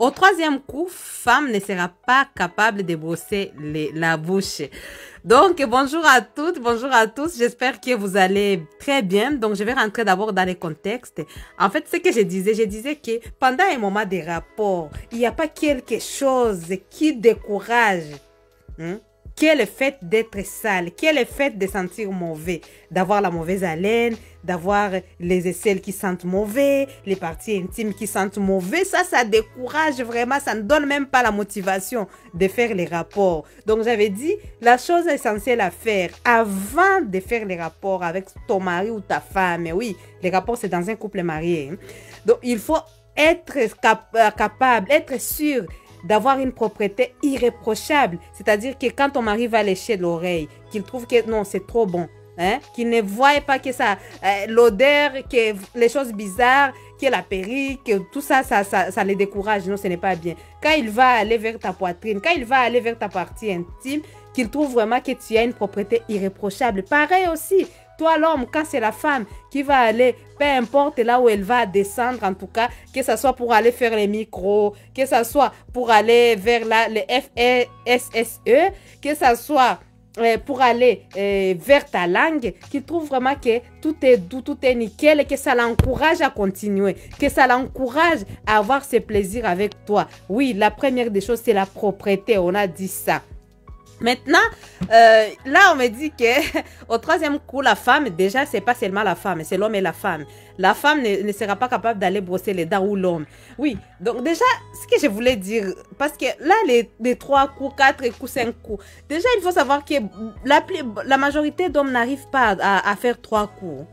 Au troisième coup, femme ne sera pas capable de brosser la bouche. Donc, bonjour à toutes, bonjour à tous. J'espère que vous allez très bien. Donc, je vais rentrer d'abord dans les contextes. En fait, ce que je disais que pendant un moment des rapports, il n'y a pas quelque chose qui décourage. Quel est le fait d'être sale? Quel est le fait de sentir mauvais? D'avoir la mauvaise haleine, d'avoir les aisselles qui sentent mauvais, les parties intimes qui sentent mauvais. Ça décourage vraiment. Ça ne donne même pas la motivation de faire les rapports. Donc, j'avais dit, la chose essentielle à faire avant de faire les rapports avec ton mari ou ta femme. Oui, les rapports, c'est dans un couple marié. Donc, il faut être capable, être sûr d'avoir une propreté irréprochable. C'est-à-dire que quand ton mari va lécher l'oreille, qu'il trouve que non, c'est trop bon, qu'il ne voit pas que ça, l'odeur, que les choses bizarres, que la perruque, que tout ça, ça les décourage. Non, ce n'est pas bien. Quand il va aller vers ta poitrine, quand il va aller vers ta partie intime, qu'il trouve vraiment que tu as une propreté irréprochable. Pareil aussi, toi l'homme, quand c'est la femme qui va aller, peu importe là où elle va descendre, en tout cas, que ce soit pour aller faire les micros, que ce soit pour aller vers les FSSE, que ce soit pour aller vers ta langue, qu'il trouve vraiment que tout est doux, tout est nickel et que ça l'encourage à continuer, que ça l'encourage à avoir ce plaisir avec toi. Oui, la première des choses, c'est la propreté, on a dit ça. Maintenant, là, on me dit que au troisième coup, la femme, déjà, c'est pas seulement la femme, c'est l'homme et la femme. La femme ne sera pas capable d'aller brosser les dents ou l'homme. Oui, donc déjà, ce que je voulais dire, parce que là, les 3 coups, 4 coups, 5 coups, déjà, il faut savoir que la majorité d'hommes n'arrivent pas à faire 3 coups.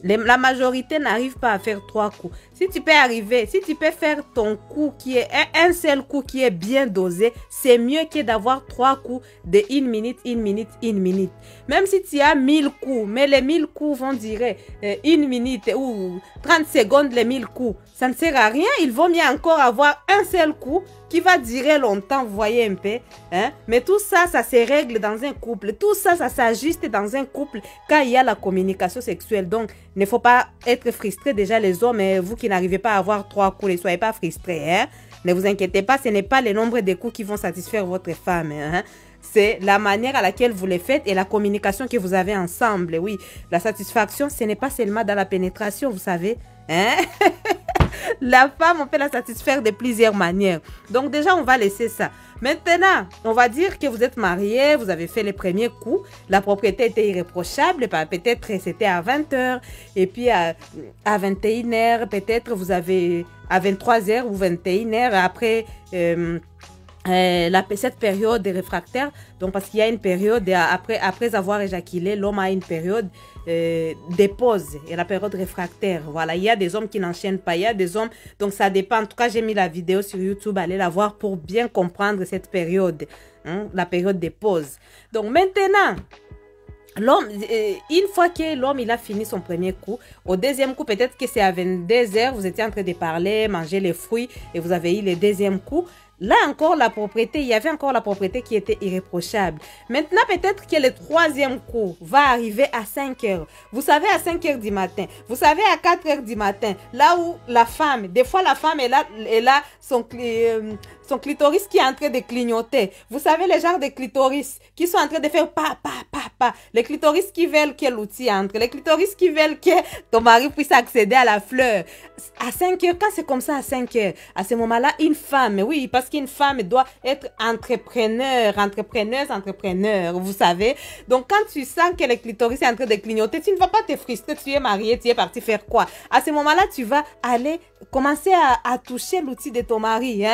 La majorité n'arrive pas à faire 3 coups. Si tu peux arriver, si tu peux faire ton coup qui est un seul coup qui est bien dosé, c'est mieux que d'avoir 3 coups de 1 minute, 1 minute, 1 minute. Même si tu as 1000 coups, mais les 1000 coups vont dire 1 minute ou 30 secondes les 1000 coups. Ça ne sert à rien. Il vaut mieux encore avoir un seul coup qui va durer longtemps, vous voyez un peu. Mais tout ça, ça se règle dans un couple. Tout ça, ça s'ajuste dans un couple quand il y a la communication sexuelle. Donc, il ne faut pas être frustré déjà les hommes. Vous qui n'arrivez pas à avoir 3 coups, ne soyez pas frustrés. Ne vous inquiétez pas, ce n'est pas le nombre de coups qui vont satisfaire votre femme. C'est la manière à laquelle vous les faites et la communication que vous avez ensemble. Oui, la satisfaction, ce n'est pas seulement dans la pénétration, vous savez. La femme, on peut la satisfaire de plusieurs manières. Donc déjà, on va laisser ça. Maintenant, on va dire que vous êtes marié, vous avez fait les premiers coups. La propriété était irréprochable. Peut-être c'était à 20h. Et puis à 21h, peut-être vous avez à 23h ou 21h. Après cette période de réfractaire. Donc parce qu'il y a une période, après avoir éjaculé, l'homme a une période de pause et la période réfractaire. Voilà, il y a des hommes qui n'enchaînent pas, il y a des hommes, donc ça dépend. En tout cas, j'ai mis la vidéo sur YouTube, allez la voir pour bien comprendre cette période, la période de pause. Donc maintenant, l'homme, une fois que l'homme il a fini son premier coup, au deuxième coup, peut-être que c'est à 22h, vous étiez en train de parler, manger les fruits et vous avez eu le deuxième coup. Là encore, la propriété, il y avait encore la propriété qui était irréprochable. Maintenant, peut-être que le troisième coup va arriver à 5h. Vous savez, à 5h du matin. Vous savez, à 4h du matin. Là où la femme, des fois la femme, elle a son clitoris qui est en train de clignoter. Vous savez, les genres de clitoris qui sont en train de faire pa. Les clitoris qui veulent que l'outil entre. Les clitoris qui veulent que ton mari puisse accéder à la fleur. À 5h, quand c'est comme ça à 5h, à ce moment-là, une femme, oui, parce qu'une femme doit être entrepreneur, vous savez. Donc, quand tu sens que le clitoris est en train de clignoter, tu ne vas pas te frustrer, tu es marié, tu es parti faire quoi? À ce moment-là, tu vas aller commencer à toucher l'outil de ton mari,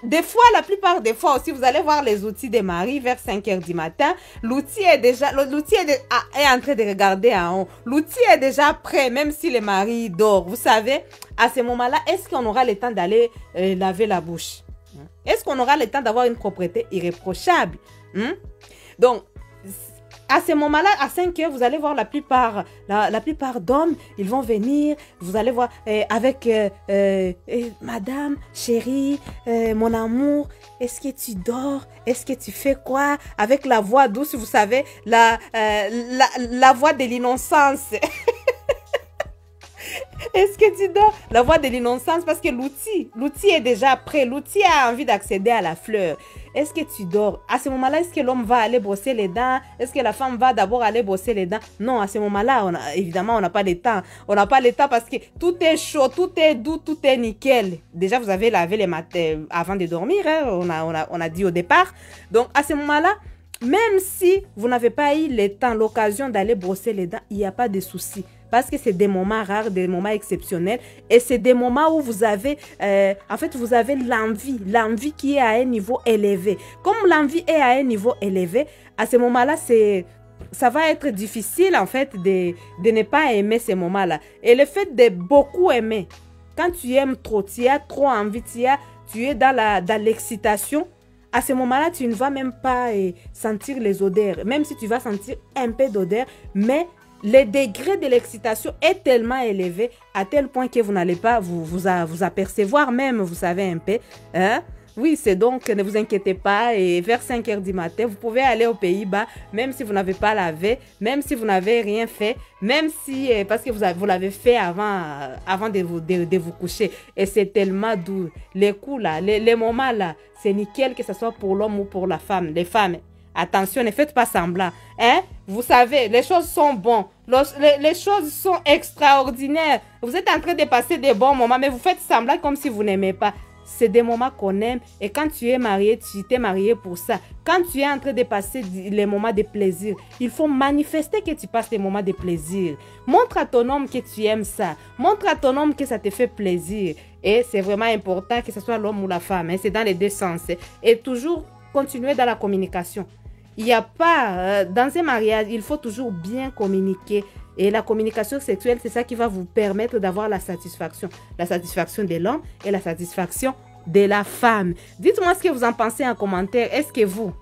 Des fois, la plupart des fois aussi, vous allez voir les outils des maris vers 5h du matin. L'outil est en train de regarder en haut. L'outil est déjà prêt, même si le mari dort. Vous savez, à ce moment-là, est-ce qu'on aura le temps d'aller laver la bouche? Est-ce qu'on aura le temps d'avoir une propriété irréprochable? Donc, à ce moment-là, à 5h, vous allez voir la plupart d'hommes, ils vont venir, vous allez voir avec madame, chérie, mon amour, est-ce que tu dors? Est-ce que tu fais quoi? Avec la voix douce, vous savez, la voix de l'innocence. Est-ce que tu dors? La voix de l'innocence parce que l'outil est déjà prêt. L'outil a envie d'accéder à la fleur. Est-ce que tu dors? À ce moment-là, est-ce que l'homme va aller brosser les dents? Est-ce que la femme va d'abord aller brosser les dents? Non, à ce moment-là, évidemment, on n'a pas le temps. On n'a pas le temps parce que tout est chaud, tout est doux, tout est nickel. Déjà, vous avez lavé les matins avant de dormir, hein? On a dit au départ. Donc, à ce moment-là, même si vous n'avez pas eu le temps, l'occasion d'aller brosser les dents, il n'y a pas de souci. Parce que c'est des moments rares, des moments exceptionnels. Et c'est des moments où vous avez, en fait, vous avez l'envie qui est à un niveau élevé. Comme l'envie est à un niveau élevé, à ce moment-là, ça va être difficile, en fait, de ne pas aimer ces moments-là. Et le fait de beaucoup aimer, quand tu aimes trop, tu as trop envie, tu es dans l'excitation, à ce moment-là, tu ne vas même pas sentir les odeurs. Même si tu vas sentir un peu d'odeur, mais le degré de l'excitation est tellement élevé à tel point que vous n'allez pas vous apercevoir même, vous savez un peu. Hein? Oui, c'est donc, ne vous inquiétez pas. Et vers 5 heures du matin, vous pouvez aller aux Pays-Bas, même si vous n'avez pas lavé, même si vous n'avez rien fait, même si, parce que vous l'avez fait avant de vous coucher. Et c'est tellement doux. Les coups là, les moments là, c'est nickel, que ce soit pour l'homme ou pour la femme. Les femmes, attention, ne faites pas semblant. Hein? Vous savez, les choses sont bonnes. Les choses sont extraordinaires. Vous êtes en train de passer des bons moments, mais vous faites semblant comme si vous n'aimez pas. C'est des moments qu'on aime. Et quand tu es marié, tu t'es marié pour ça. Quand tu es en train de passer les moments de plaisir, il faut manifester que tu passes des moments de plaisir. Montre à ton homme que tu aimes ça. Montre à ton homme que ça te fait plaisir. Et c'est vraiment important que ce soit l'homme ou la femme. Hein? C'est dans les deux sens. Et toujours continuer dans la communication. Il n'y a pas, dans un mariage, il faut toujours bien communiquer. Et la communication sexuelle, c'est ça qui va vous permettre d'avoir la satisfaction. La satisfaction de l'homme et la satisfaction de la femme. Dites-moi ce que vous en pensez en commentaire. Est-ce que vous,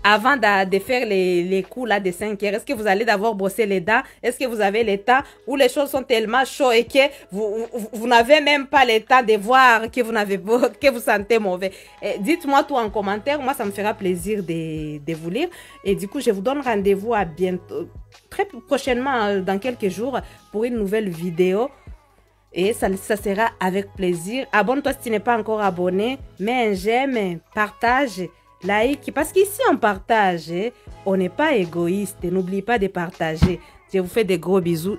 avant de faire les coups là de 5 heures, est-ce que vous allez d'abord brosser les dents? Est-ce que vous avez le temps où les choses sont tellement chaudes et que vous n'avez même pas le temps de voir que vous sentez mauvais? Dites-moi tout en commentaire. Moi, ça me fera plaisir de vous lire. Et du coup, je vous donne rendez-vous à bientôt, très prochainement, dans quelques jours, pour une nouvelle vidéo. Et ça sera avec plaisir. Abonne-toi si tu n'es pas encore abonné. Mets un j'aime, partage, like. Parce qu'ici, on partage. On n'est pas égoïste. N'oublie pas de partager. Je vous fais des gros bisous.